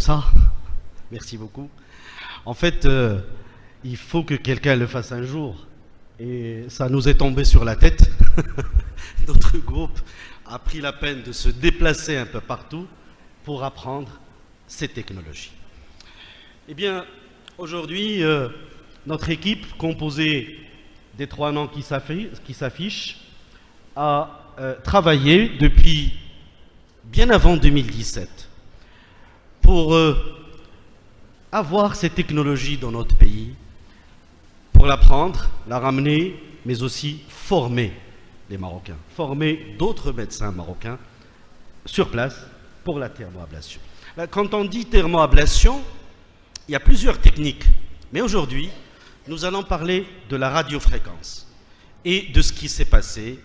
ça. Merci beaucoup. En fait, il faut que quelqu'un le fasse un jour. Et ça nous est tombé sur la tête. Notre groupe a pris la peine de se déplacer un peu partout pour apprendre ces technologies. Eh bien, aujourd'hui, notre équipe, composée des 3 noms qui s'affichent, a travaillé depuis bien avant 2017 pour avoir ces technologies dans notre pays, pour l'apprendre, la ramener, mais aussi former les Marocains, former d'autres médecins marocains sur place pour la thermoablation. Quand on dit thermoablation, il y a plusieurs techniques, mais aujourd'hui, nous allons parler de la radiofréquence et de ce qui s'est passé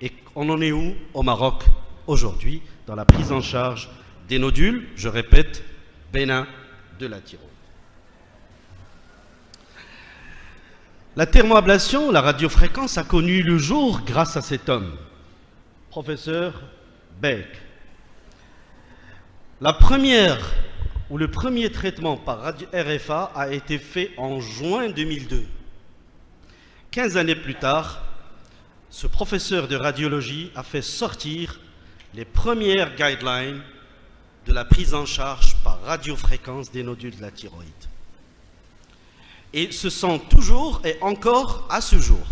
et on en est où au Maroc aujourd'hui dans la prise en charge des nodules, je répète, bénins de la thyroïde. La thermoablation, la radiofréquence a connu le jour grâce à cet homme, professeur Beck. La première ou le premier traitement par radio RFA a été fait en juin 2002. 15 années plus tard, ce professeur de radiologie a fait sortir les premières guidelines de la prise en charge par radiofréquence des nodules de la thyroïde. Et ce sont toujours et encore à ce jour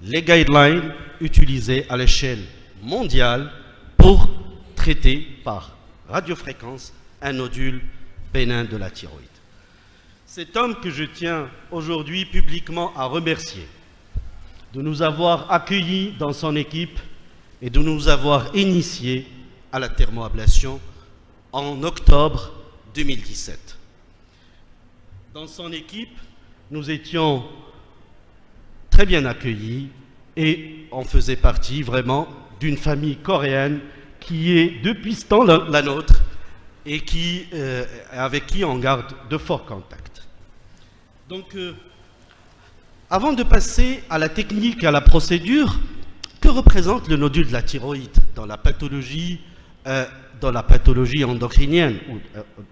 les guidelines utilisées à l'échelle mondiale pour traiter par radiofréquence un nodule bénin de la thyroïde. Cet homme que je tiens aujourd'hui publiquement à remercier de nous avoir accueillis dans son équipe et de nous avoir initiés à la thermoablation en octobre 2017. Dans son équipe, nous étions très bien accueillis et on faisait partie vraiment d'une famille coréenne qui est depuis ce temps la nôtre et avec qui on garde de forts contacts. Donc, avant de passer à la technique, à la procédure, que représente le nodule de la thyroïde dans la pathologie endocrinienne ou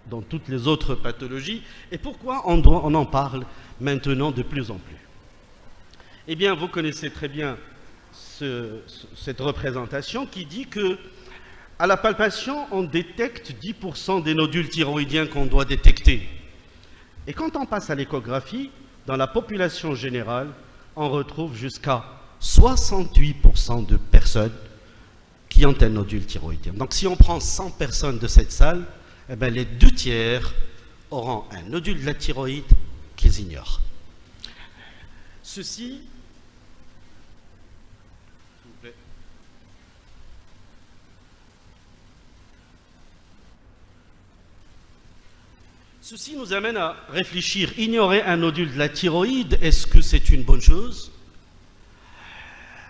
dans toutes les autres pathologies, et pourquoi on en parle maintenant de plus en plus? Eh bien, vous connaissez très bien cette représentation qui dit que à la palpation, on détecte 10% des nodules thyroïdiens qu'on doit détecter. Et quand on passe à l'échographie, dans la population générale, on retrouve jusqu'à 68% de personnes qui ont un nodule thyroïdien. Donc si on prend 100 personnes de cette salle, eh bien, les 2/3 auront un nodule de la thyroïde qu'ils ignorent. Ceci, s'il vous plaît. Ceci nous amène à réfléchir. Ignorer un nodule de la thyroïde, est-ce que c'est une bonne chose?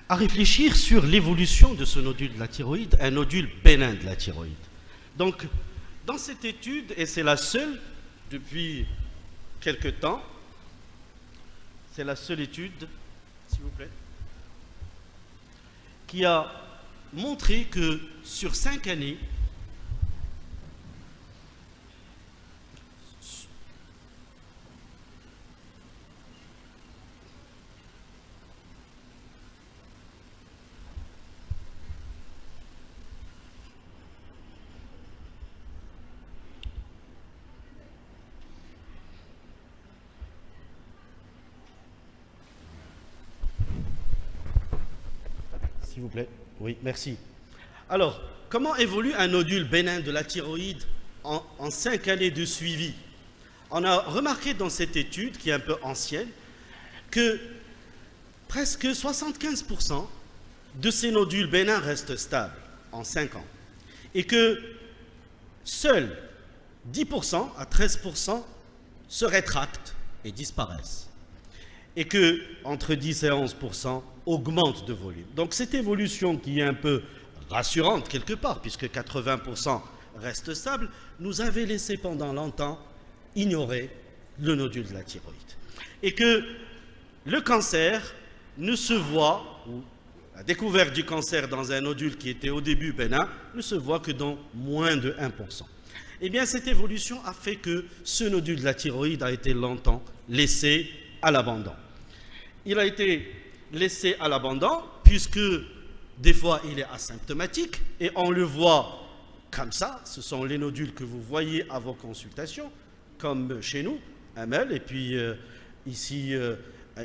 À réfléchir sur l'évolution de ce nodule de la thyroïde, un nodule bénin de la thyroïde. Donc, dans cette étude, et c'est la seule depuis quelque temps, c'est la seule étude, s'il vous plaît, qui a montré que sur 5 années, s'il vous plaît. Oui, merci. Alors, comment évolue un nodule bénin de la thyroïde en 5 années de suivi? On a remarqué dans cette étude, qui est un peu ancienne, que presque 75% de ces nodules bénins restent stables en 5 ans. Et que seuls 10% à 13% se rétractent et disparaissent. Et que entre 10 et 11% augmentent de volume. Donc cette évolution qui est un peu rassurante quelque part, puisque 80% restent stables, nous avait laissé pendant longtemps ignorer le nodule de la thyroïde. Et que le cancer ne se voit, ou la découverte du cancer dans un nodule qui était au début bénin, ne se voit que dans moins de 1%. Eh bien, cette évolution a fait que ce nodule de la thyroïde a été longtemps laissé à l'abandon. Il a été laissé à l'abandon puisque des fois il est asymptomatique et on le voit comme ça. Ce sont les nodules que vous voyez à vos consultations, comme chez nous, un MEL, et puis ici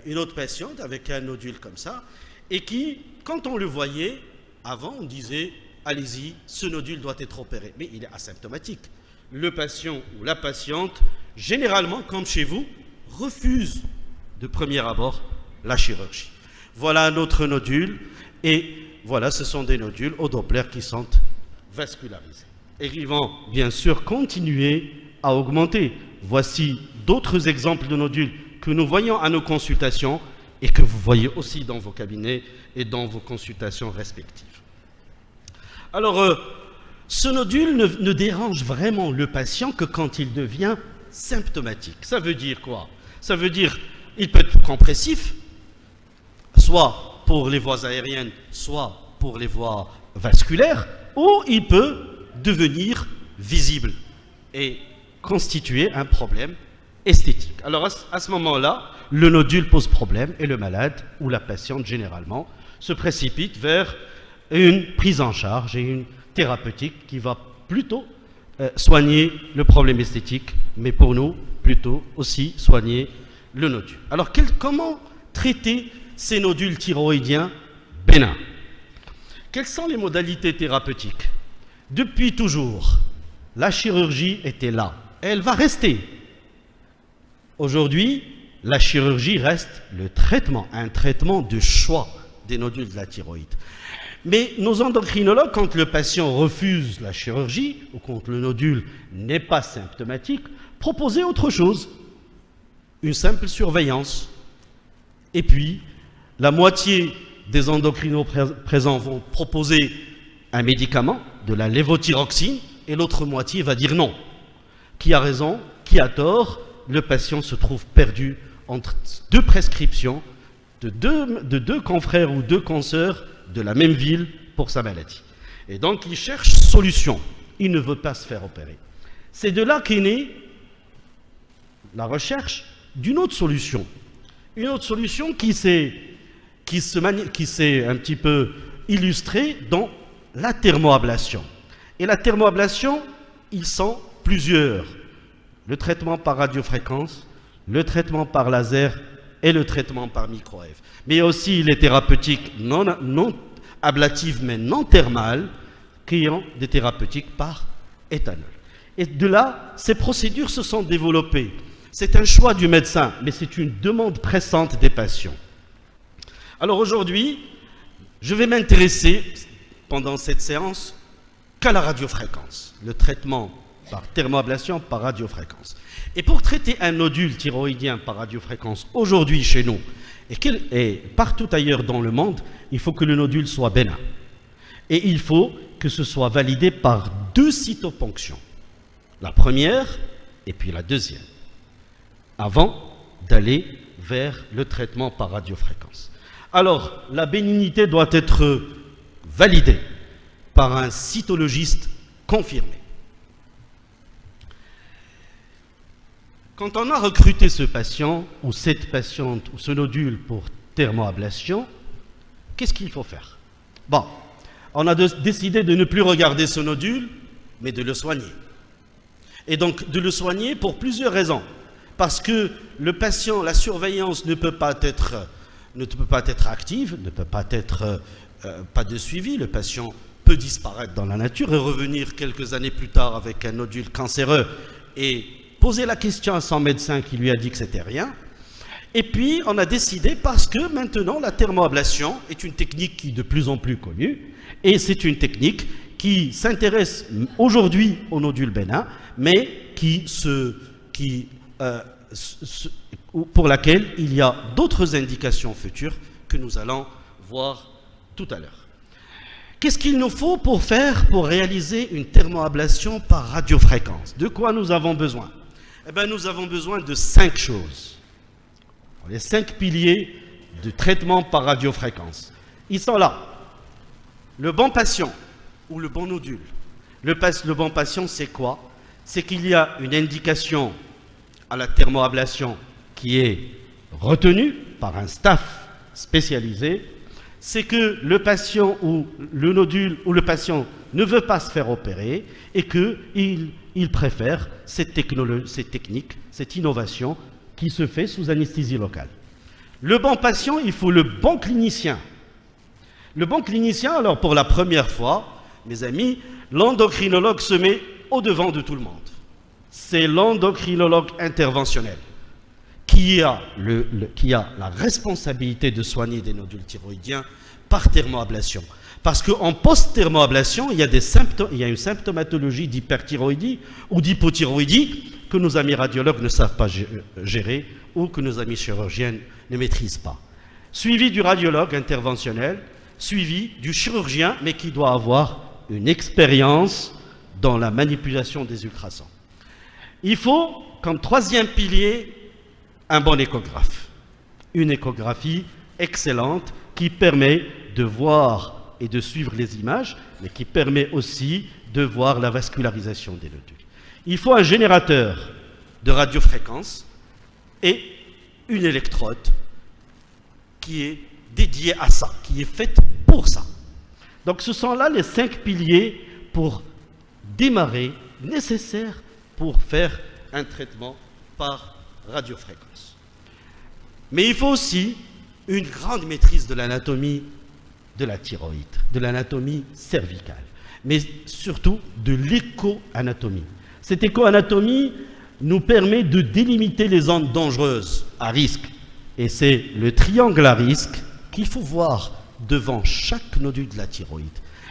une autre patiente avec un nodule comme ça, et qui, quand on le voyait, avant on disait allez-y, ce nodule doit être opéré, mais il est asymptomatique. Le patient ou la patiente, généralement, comme chez vous, refuse de premier abord la chirurgie. Voilà un autre nodule, et voilà, ce sont des nodules au Doppler qui sont vascularisés. Et ils vont bien sûr continuer à augmenter. Voici d'autres exemples de nodules que nous voyons à nos consultations et que vous voyez aussi dans vos cabinets et dans vos consultations respectives. Alors, ce nodule ne dérange vraiment le patient que quand il devient symptomatique. Ça veut dire quoi? Ça veut dire qu'il peut être compressif, soit pour les voies aériennes, soit pour les voies vasculaires, ou il peut devenir visible et constituer un problème esthétique. Alors à ce moment-là, le nodule pose problème et le malade ou la patiente généralement se précipite vers une prise en charge et une thérapeutique qui va plutôt soigner le problème esthétique, mais pour nous, plutôt aussi soigner le nodule. Alors comment traiter ces nodules thyroïdiens bénins? Quelles sont les modalités thérapeutiques? Depuis toujours, la chirurgie était là. Elle va rester. Aujourd'hui, la chirurgie reste le traitement, un traitement de choix des nodules de la thyroïde. Mais nos endocrinologues, quand le patient refuse la chirurgie, ou quand le nodule n'est pas symptomatique, proposaient autre chose, une simple surveillance. Et puis, la moitié des endocrinos présents vont proposer un médicament, de la lévothyroxine, et l'autre moitié va dire non. Qui a raison? Qui a tort? Le patient se trouve perdu entre deux prescriptions de deux confrères ou deux consoeurs de la même ville pour sa maladie. Et donc, il cherche solution. Il ne veut pas se faire opérer. C'est de là qu'est née la recherche d'une autre solution. Une autre solution qui s'est un petit peu illustrée dans la thermoablation. Et la thermoablation, ils sont plusieurs. Le traitement par radiofréquence, le traitement par laser et le traitement par micro-AF. Mais aussi les thérapeutiques non ablatives mais non thermales qui ont des thérapeutiques par éthanol. Et de là, ces procédures se sont développées. C'est un choix du médecin, mais c'est une demande pressante des patients. Alors aujourd'hui, je vais m'intéresser pendant cette séance qu'à la radiofréquence, le traitement par thermoablation par radiofréquence. Et pour traiter un nodule thyroïdien par radiofréquence aujourd'hui chez nous et partout ailleurs dans le monde, il faut que le nodule soit bénin. Et il faut que ce soit validé par deux cytoponctions. La première et puis la deuxième, avant d'aller vers le traitement par radiofréquence. Alors, la bénignité doit être validée par un cytologiste confirmé. Quand on a recruté ce patient, ou cette patiente, ou ce nodule pour thermoablation, qu'est-ce qu'il faut faire? Bon, on a décidé de ne plus regarder ce nodule, mais de le soigner. Et donc, de le soigner pour plusieurs raisons. Parce que le patient, la surveillance ne peut pas être active, ne peut pas être pas de suivi. Le patient peut disparaître dans la nature et revenir quelques années plus tard avec un nodule cancéreux et poser la question à son médecin qui lui a dit que c'était rien. Et puis, on a décidé, parce que maintenant, la thermoablation est une technique qui est de plus en plus connue, et c'est une technique qui s'intéresse aujourd'hui aux nodules bénins, mais pour laquelle il y a d'autres indications futures que nous allons voir tout à l'heure. Qu'est-ce qu'il nous faut pour réaliser une thermoablation par radiofréquence? De quoi nous avons besoin? Eh bien, nous avons besoin de 5 choses. Les 5 piliers du traitement par radiofréquence. Ils sont là. Le bon patient ou le bon nodule. Le bon patient, c'est quoi? c'est qu'il y a une indication à la thermoablation qui est retenue par un staff spécialisé, c'est que le patient ou le nodule ou le patient ne veut pas se faire opérer et qu'il préfère cette technique, cette innovation qui se fait sous anesthésie locale. Le bon patient, il faut le bon clinicien. Le bon clinicien, alors pour la première fois, mes amis, l'endocrinologue se met au devant de tout le monde. C'est l'endocrinologue interventionnel qui a la responsabilité de soigner des nodules thyroïdiens par thermoablation. Parce qu'en post-thermoablation, il y a une symptomatologie d'hyperthyroïdie ou d'hypothyroïdie que nos amis radiologues ne savent pas gérer ou que nos amis chirurgiens ne maîtrisent pas. Suivi du radiologue interventionnel, suivi du chirurgien, mais qui doit avoir une expérience dans la manipulation des ultrasons. Il faut, comme troisième pilier, un bon échographe. Une échographie excellente qui permet de voir et de suivre les images, mais qui permet aussi de voir la vascularisation des nodules. Il faut un générateur de radiofréquence et une électrode qui est dédiée à ça, qui est faite pour ça. Donc ce sont là les 5 piliers pour démarrer, nécessaires pour faire un traitement par radiofréquence. Mais il faut aussi une grande maîtrise de l'anatomie de la thyroïde, de l'anatomie cervicale, mais surtout de l'écho-anatomie. Cette écho-anatomie nous permet de délimiter les zones dangereuses à risque. Et c'est le triangle à risque qu'il faut voir devant chaque nodule de la thyroïde,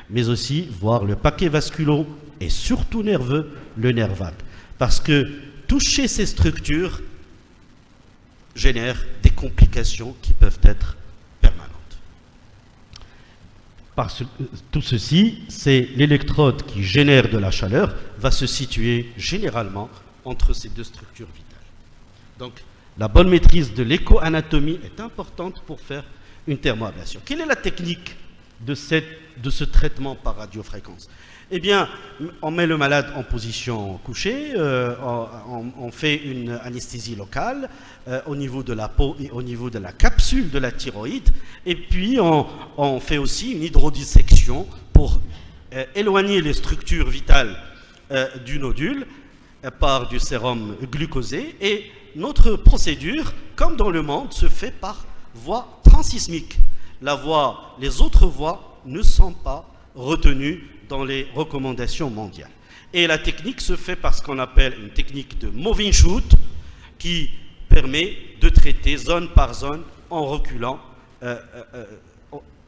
mais aussi voir le paquet vasculo et surtout nerveux, le nerf vague. Parce que toucher ces structures génère des complications qui peuvent être permanentes. Tout ceci, c'est l'électrode qui génère de la chaleur, va se situer généralement entre ces deux structures vitales. Donc, la bonne maîtrise de l'écho-anatomie est importante pour faire une thermoablation. Quelle est la technique de ce traitement par radiofréquence? Eh bien, on met le malade en position couchée, on fait une anesthésie locale au niveau de la peau et au niveau de la capsule de la thyroïde, et puis on fait aussi une hydrodissection pour éloigner les structures vitales du nodule par du sérum glucosé, et notre procédure, comme dans le monde, se fait par voie transsismique. Les autres voies ne sont pas retenues dans les recommandations mondiales. Et la technique se fait par ce qu'on appelle une technique de moving shoot, qui permet de traiter zone par zone en reculant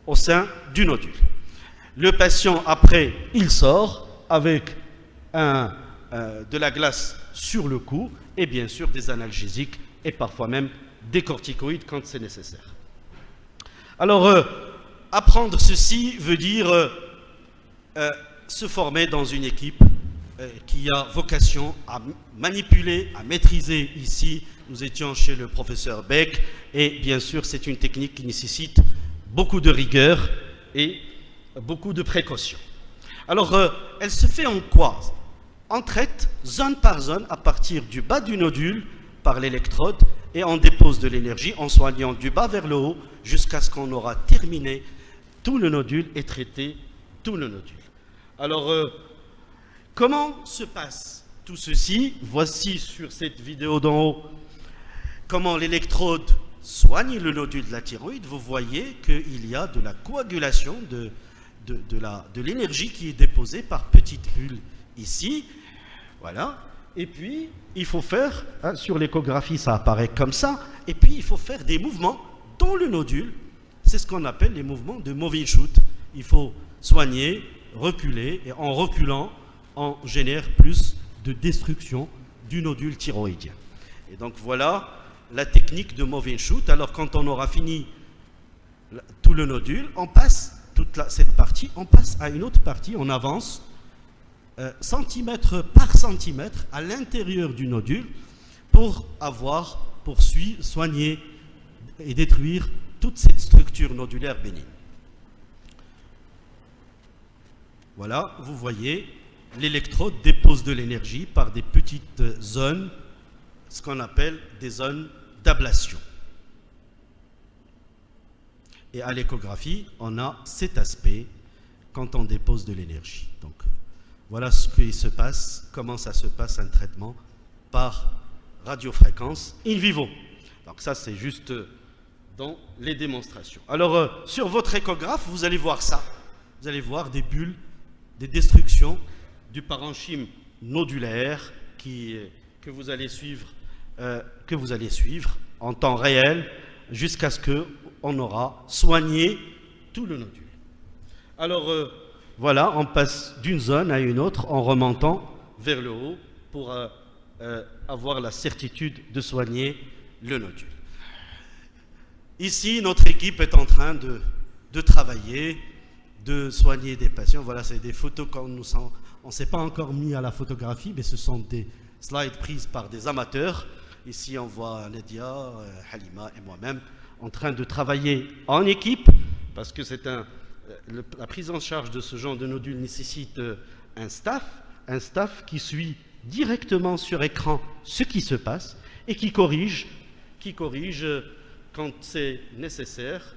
au sein du nodule. Le patient, après, il sort avec de la glace sur le cou et bien sûr des analgésiques et parfois même des corticoïdes quand c'est nécessaire. Alors, apprendre ceci veut dire se former dans une équipe qui a vocation à manipuler, à maîtriser. Ici, nous étions chez le professeur Beck, et bien sûr, c'est une technique qui nécessite beaucoup de rigueur et beaucoup de précautions. Alors, elle se fait en quoi? On traite zone par zone à partir du bas du nodule par l'électrode, et on dépose de l'énergie en soignant du bas vers le haut jusqu'à ce qu'on aura terminé tout le nodule et traité tout le nodule. Alors, comment se passe tout ceci? Voici sur cette vidéo d'en haut comment l'électrode soigne le nodule de la thyroïde. Vous voyez qu'il y a de la coagulation de l'énergie qui est déposée par petites bulles ici. Voilà. Et puis, il faut faire, sur l'échographie, ça apparaît comme ça, et puis il faut faire des mouvements dans le nodule. C'est ce qu'on appelle les mouvements de moving shoot. Il faut soigner, reculer, et en reculant, on génère plus de destruction du nodule thyroïdien. Et donc voilà la technique de moving shoot. Alors quand on aura fini tout le nodule, on passe cette partie, on passe à une autre partie, on avance centimètre par centimètre à l'intérieur du nodule pour soigner et détruire toute cette structure nodulaire bénigne. Voilà, vous voyez l'électrode dépose de l'énergie par des petites zones, ce qu'on appelle des zones d'ablation. Et à l'échographie, on a cet aspect quand on dépose de l'énergie. Donc voilà ce qui se passe, comment ça se passe un traitement par radiofréquence in vivo. Donc ça c'est juste dans les démonstrations. Alors sur votre échographe, vous allez voir ça. Vous allez voir des bulles, des destructions du parenchyme nodulaire que vous allez suivre en temps réel jusqu'à ce qu'on aura soigné tout le nodule. Alors voilà, on passe d'une zone à une autre en remontant vers le haut pour avoir la certitude de soigner le nodule. Ici, notre équipe est en train de travailler, de soigner des patients. Voilà, c'est des photos qu'on nous sent. On ne s'est pas encore mis à la photographie, mais ce sont des slides prises par des amateurs. Ici, on voit Nadia, Halima et moi-même en train de travailler en équipe, parce que la prise en charge de ce genre de nodule nécessite un staff qui suit directement sur écran ce qui se passe et qui corrige quand c'est nécessaire.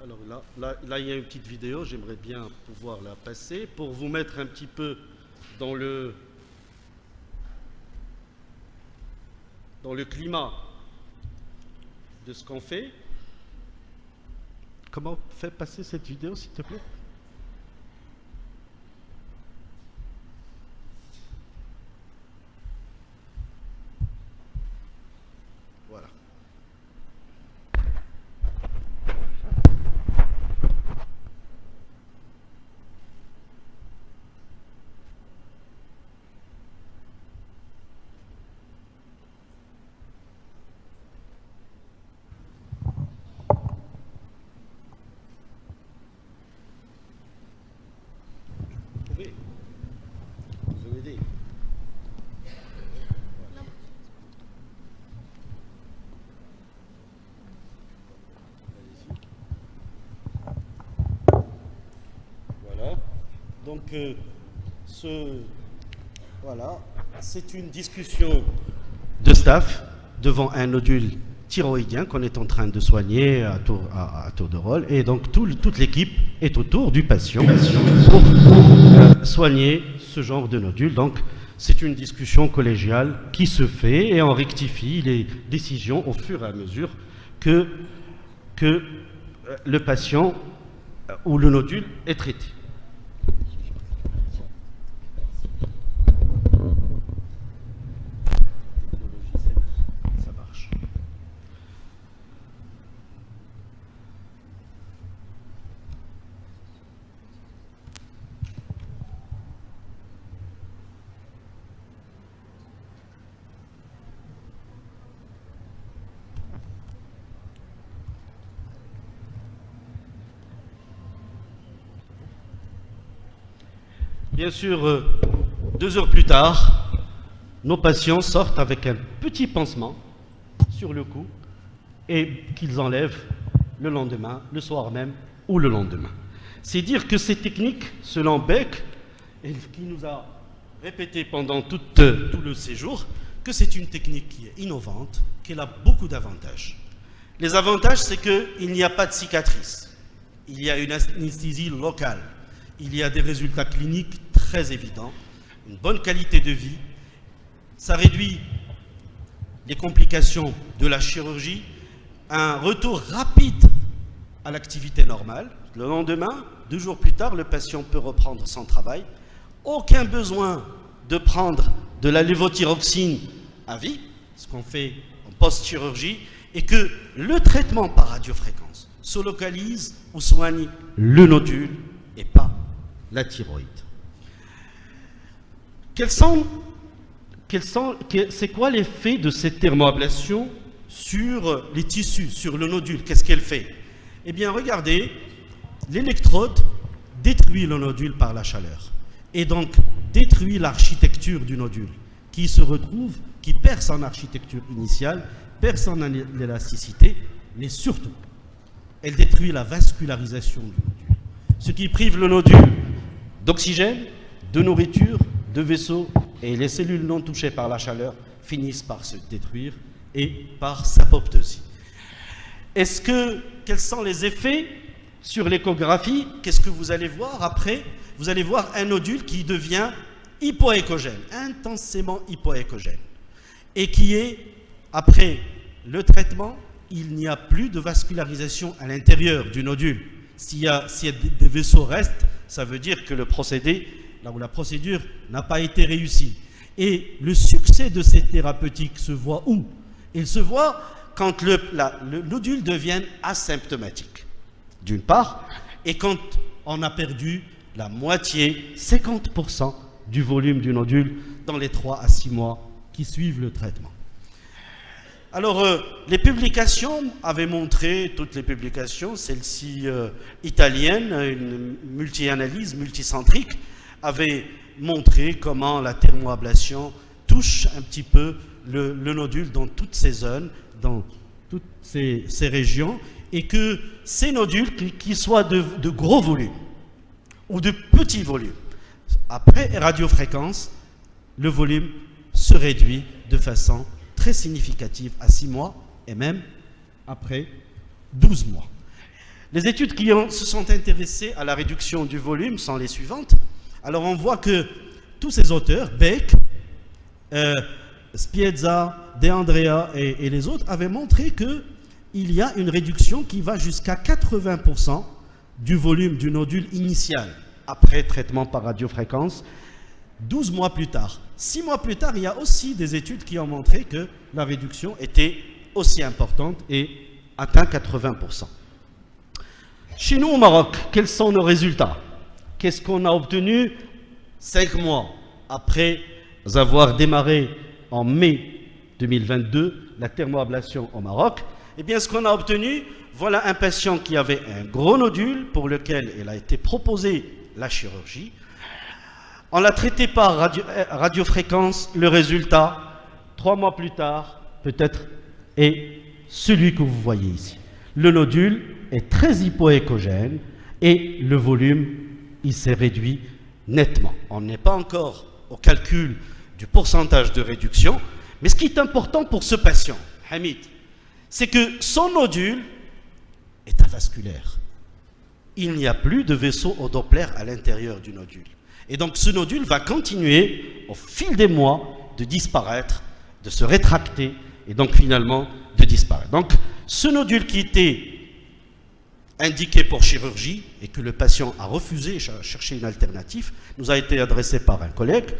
Alors là, il y a une petite vidéo, j'aimerais bien pouvoir la passer pour vous mettre un petit peu dans le climat de ce qu'on fait. Comment fais passer cette vidéo, s'il te plaît? Voilà. Vous pouvez m'aider. Voilà. Donc, voilà, c'est une discussion de staff devant un nodule thyroïdien qu'on est en train de soigner à tour de rôle. Et donc, toute l'équipe est autour du patient pour soigner ce genre de nodule. Donc, c'est une discussion collégiale qui se fait et on rectifie les décisions au fur et à mesure que le patient ou le nodule est traité. Ça marche. Bien sûr, 2 heures plus tard, nos patients sortent avec un petit pansement sur le cou et qu'ils enlèvent le lendemain, le soir même ou le lendemain. C'est dire que ces techniques, selon Beck, et qui nous a répété pendant tout le séjour, que c'est une technique qui est innovante, qu'elle a beaucoup d'avantages. Les avantages, c'est qu'il n'y a pas de cicatrice, il y a une anesthésie locale, il y a des résultats cliniques très évidents, une bonne qualité de vie, ça réduit les complications de la chirurgie, un retour rapide à l'activité normale. Le lendemain, 2 jours plus tard, le patient peut reprendre son travail. Aucun besoin de prendre de la lévothyroxine à vie, ce qu'on fait en post-chirurgie, et que le traitement par radiofréquence se localise ou soigne le nodule et pas la thyroïde. C'est quoi l'effet de cette thermoablation sur les tissus, sur le nodule? Qu'est-ce qu'elle fait? Eh bien, regardez, l'électrode détruit le nodule par la chaleur et donc détruit l'architecture du nodule qui perd son architecture initiale, perd son élasticité, mais surtout elle détruit la vascularisation du nodule, ce qui prive le nodule d'oxygène, de nourriture, de vaisseaux, et les cellules non touchées par la chaleur finissent par se détruire et par s'apoptosie. Quels sont les effets sur l'échographie? Qu'est-ce que vous allez voir après? Vous allez voir un nodule qui devient hypoéchogène, intensément hypoéchogène, et qui est, après le traitement, il n'y a plus de vascularisation à l'intérieur du nodule. S'il y a des vaisseaux restent, ça veut dire que le procédé, là où la procédure n'a pas été réussie. Et le succès de ces thérapeutiques se voit où? Il se voit quand le nodule devient asymptomatique, d'une part, et quand on a perdu la moitié, 50% du volume du nodule dans les 3 à 6 mois qui suivent le traitement. Alors, les publications avaient montré, toutes les publications, celle-ci italienne, une multi-analyse, multicentrique, avait montré comment la thermoablation touche un petit peu le nodule dans toutes ces zones, dans toutes ces régions, et que ces nodules, qu'ils soient de gros volume ou de petits volumes, après radiofréquence, le volume se réduit de façon très significative à 6 mois et même après 12 mois. Les études qui se sont intéressées à la réduction du volume sont les suivantes. Alors on voit que tous ces auteurs, Beck, Spiezza, De Andrea et les autres, avaient montré qu'il y a une réduction qui va jusqu'à 80% du volume du nodule initial après traitement par radiofréquence, 12 mois plus tard. 6 mois plus tard, il y a aussi des études qui ont montré que la réduction était aussi importante et atteint 80%. Chez nous au Maroc, quels sont nos résultats? Qu'est-ce qu'on a obtenu 5 mois après avoir démarré en mai 2022 la thermoablation au Maroc? Eh bien, ce qu'on a obtenu, voilà un patient qui avait un gros nodule pour lequel il a été proposé la chirurgie. On l'a traité par radiofréquence. Le résultat, 3 mois plus tard, peut-être, est celui que vous voyez ici. Le nodule est très hypoéchogène et le volume, il s'est réduit nettement. On n'est pas encore au calcul du pourcentage de réduction, mais ce qui est important pour ce patient, Hamid, c'est que son nodule est avasculaire. Il n'y a plus de vaisseau au Doppler à l'intérieur du nodule. Et donc ce nodule va continuer au fil des mois de disparaître, de se rétracter et donc finalement de disparaître. Donc ce nodule qui était indiqué pour chirurgie et que le patient a refusé, cherché une alternative, nous a été adressé par un collègue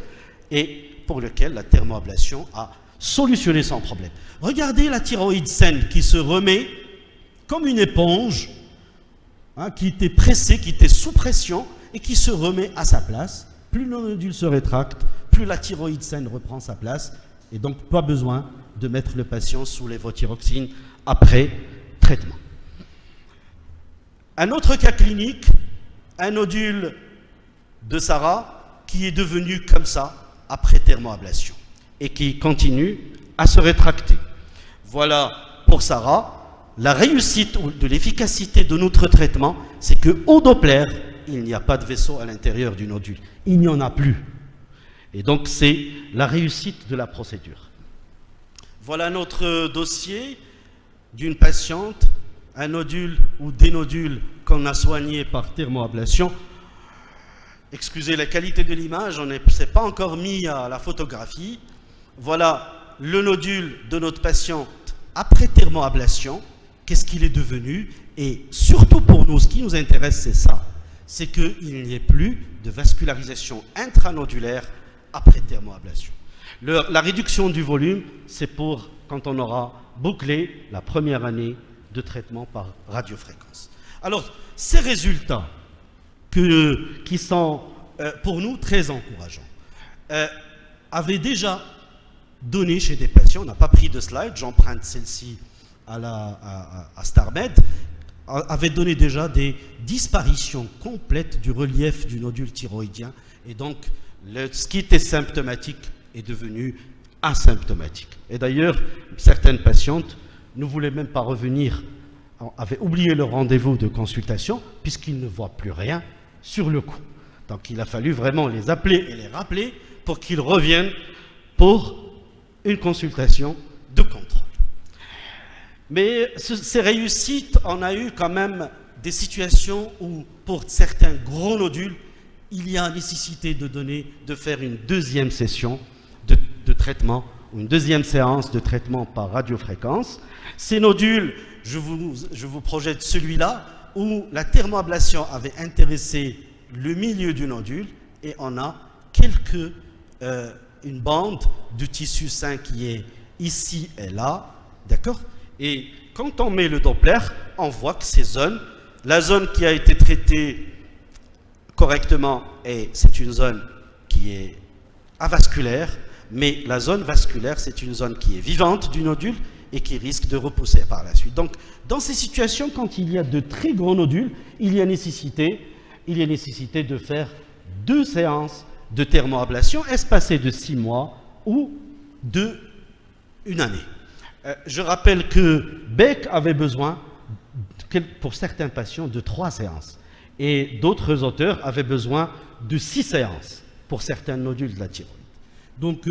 et pour lequel la thermoablation a solutionné son problème. Regardez la thyroïde saine qui se remet comme une éponge, qui était pressée, qui était sous pression et qui se remet à sa place. Plus le nodule se rétracte, plus la thyroïde saine reprend sa place et donc pas besoin de mettre le patient sous lévothyroxine après traitement. Un autre cas clinique, un nodule de Sarah qui est devenu comme ça après thermoablation et qui continue à se rétracter. Voilà pour Sarah. La réussite de l'efficacité de notre traitement, c'est qu'au Doppler, il n'y a pas de vaisseau à l'intérieur du nodule. Il n'y en a plus. Et donc, c'est la réussite de la procédure. Voilà notre dossier d'une patiente, un nodule ou des nodules qu'on a soignés par thermoablation. Excusez la qualité de l'image, on ne s'est pas encore mis à la photographie. Voilà le nodule de notre patiente après thermoablation. Qu'est-ce qu'il est devenu? Et surtout pour nous, ce qui nous intéresse, c'est ça. C'est qu'il n'y ait plus de vascularisation intranodulaire après thermoablation. La réduction du volume, c'est pour quand on aura bouclé la première année de traitement par radiofréquence. Alors, ces résultats qui sont pour nous très encourageants avaient déjà donné chez des patients, on n'a pas pris de slide, j'emprunte celle-ci à StarMed, avait donné déjà des disparitions complètes du relief du nodule thyroïdien et donc ce qui était symptomatique est devenu asymptomatique. Et d'ailleurs, certaines patientes ne voulaient même pas revenir avaient oublié le rendez-vous de consultation puisqu'ils ne voient plus rien sur le coup. Donc il a fallu vraiment les appeler et les rappeler pour qu'ils reviennent pour une consultation de contrôle. Mais ces réussites, on a eu quand même des situations où, pour certains gros nodules, il y a nécessité de faire une deuxième session de traitement, ou une deuxième séance de traitement par radiofréquence. Ces nodules, je vous projette celui-là, où la thermoablation avait intéressé le milieu du nodule, et on a une bande de tissu sain qui est ici et là, d'accord? Et quand on met le Doppler, on voit que ces zones, la zone qui a été traitée correctement, c'est une zone qui est avasculaire, mais la zone vasculaire, c'est une zone qui est vivante du nodule et qui risque de repousser par la suite. Donc, dans ces situations, quand il y a de très gros nodules, il y a nécessité de faire 2 séances de thermoablation espacées de 6 mois ou de 1 année. Je rappelle que Beck avait besoin, pour certains patients, de 3 séances. Et d'autres auteurs avaient besoin de 6 séances pour certains nodules de la thyroïde. Donc,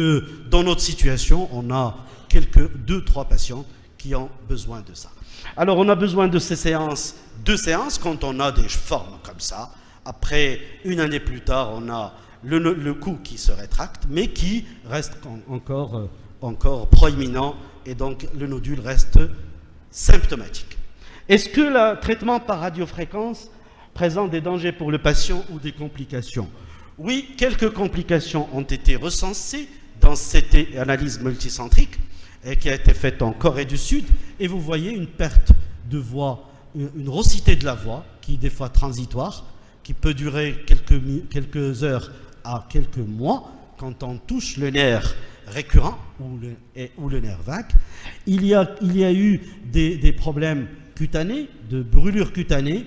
dans notre situation, on a 2-3 patients qui ont besoin de ça. Alors, on a besoin de ces séances, 2 séances, quand on a des formes comme ça. Après, 1 année plus tard, on a le cou qui se rétracte, mais qui reste encore proéminent, et donc le nodule reste symptomatique. Est-ce que le traitement par radiofréquence présente des dangers pour le patient ou des complications? Oui, quelques complications ont été recensées dans cette analyse multicentrique qui a été faite en Corée du Sud, et vous voyez une perte de voix, une raucité de la voix qui est des fois transitoire, qui peut durer quelques heures à quelques mois quand on touche le nerf récurrent ou le nerf vague. Il y a eu des problèmes cutanés, de brûlures cutanées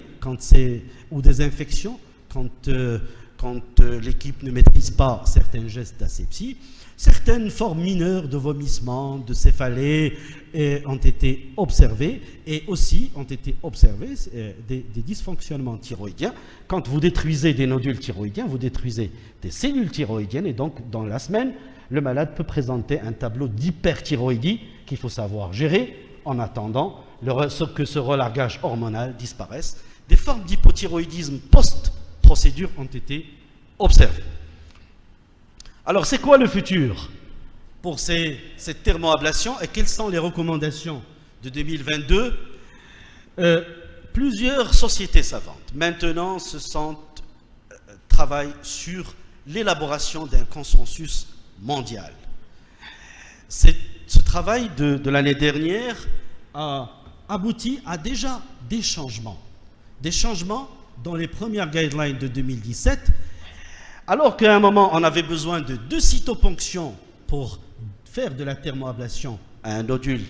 ou des infections quand l'équipe ne maîtrise pas certains gestes d'asepsie. Certaines formes mineures de vomissements, de céphalées ont été observées, et aussi ont été observés des dysfonctionnements thyroïdiens. Quand vous détruisez des nodules thyroïdiens, vous détruisez des cellules thyroïdiennes, et donc dans la semaine, le malade peut présenter un tableau d'hyperthyroïdie qu'il faut savoir gérer en attendant que ce relargage hormonal disparaisse. Des formes d'hypothyroïdisme post-procédure ont été observées. Alors, c'est quoi le futur pour cette thermoablation, et quelles sont les recommandations de 2022? Plusieurs sociétés savantes maintenant travaillent sur l'élaboration d'un consensus mondial. Ce travail de l'année dernière a abouti à déjà des changements dans les premières guidelines de 2017. Alors qu'à un moment, on avait besoin de 2 cytoponctions pour faire de la thermoablation à un nodule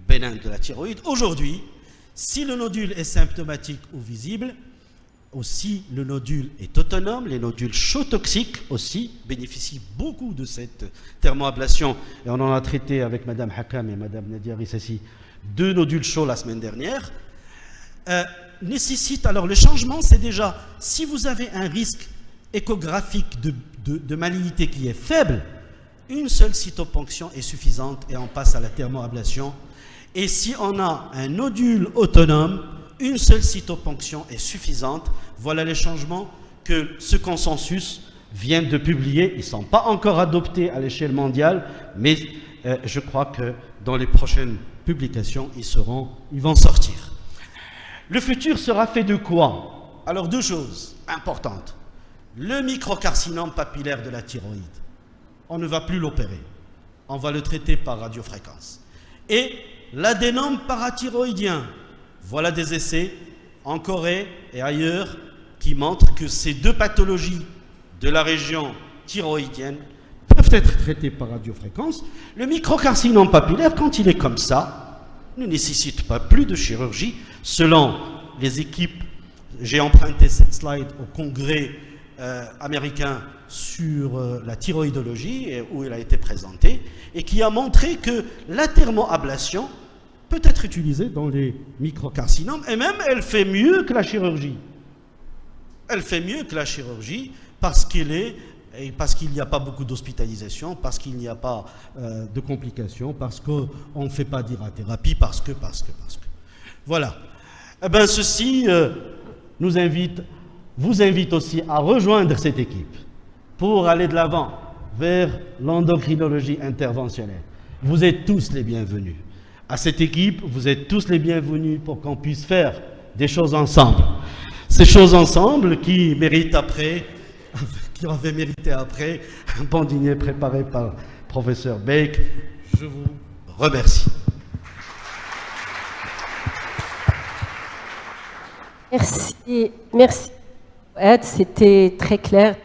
bénin de la thyroïde, aujourd'hui, si le nodule est symptomatique ou visible, aussi le nodule est autonome, les nodules chauds toxiques aussi bénéficient beaucoup de cette thermoablation, et on en a traité avec Mme Hakam et Mme Nadia Rissassi 2 nodules chauds la semaine dernière. Alors le changement, c'est déjà, si vous avez un risque échographique de malignité qui est faible, une seule cytoponction est suffisante et on passe à la thermoablation. Et si on a un nodule autonome, une seule cytoponction est suffisante. Voilà les changements que ce consensus vient de publier. Ils ne sont pas encore adoptés à l'échelle mondiale, mais je crois que dans les prochaines publications, ils vont sortir. Le futur sera fait de quoi? Alors 2 choses importantes. Le microcarcinome papillaire de la thyroïde, on ne va plus l'opérer. On va le traiter par radiofréquence. Et l'adénome parathyroïdien, voilà des essais en Corée et ailleurs qui montrent que ces 2 pathologies de la région thyroïdienne peuvent être traitées par radiofréquence. Le microcarcinome papillaire, quand il est comme ça, ne nécessite pas plus de chirurgie. Selon les équipes, j'ai emprunté cette slide au congrès américain sur la thyroïdologie, où elle a été présentée, et qui a montré que la thermoablation peut être utilisée dans les microcarcinomes, et même elle fait mieux que la chirurgie. Elle fait mieux que la chirurgie parce qu'il n'y a pas beaucoup d'hospitalisation, parce qu'il n'y a pas de complications, parce qu'on ne fait pas d'irathérapie, parce que. Voilà. Eh bien, ceci vous invite aussi à rejoindre cette équipe pour aller de l'avant vers l'endocrinologie interventionnelle. Vous êtes tous les bienvenus. À cette équipe, vous êtes tous les bienvenus pour qu'on puisse faire des choses ensemble. Ces choses ensemble qui avaient mérité après un bon dîner préparé par le professeur Beck. Je vous remercie. Merci. Ed, c'était très clair.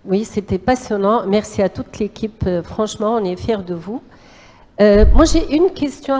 Oui, c'était passionnant. Merci à toute l'équipe. Franchement, on est fiers de vous. Moi, j'ai une question.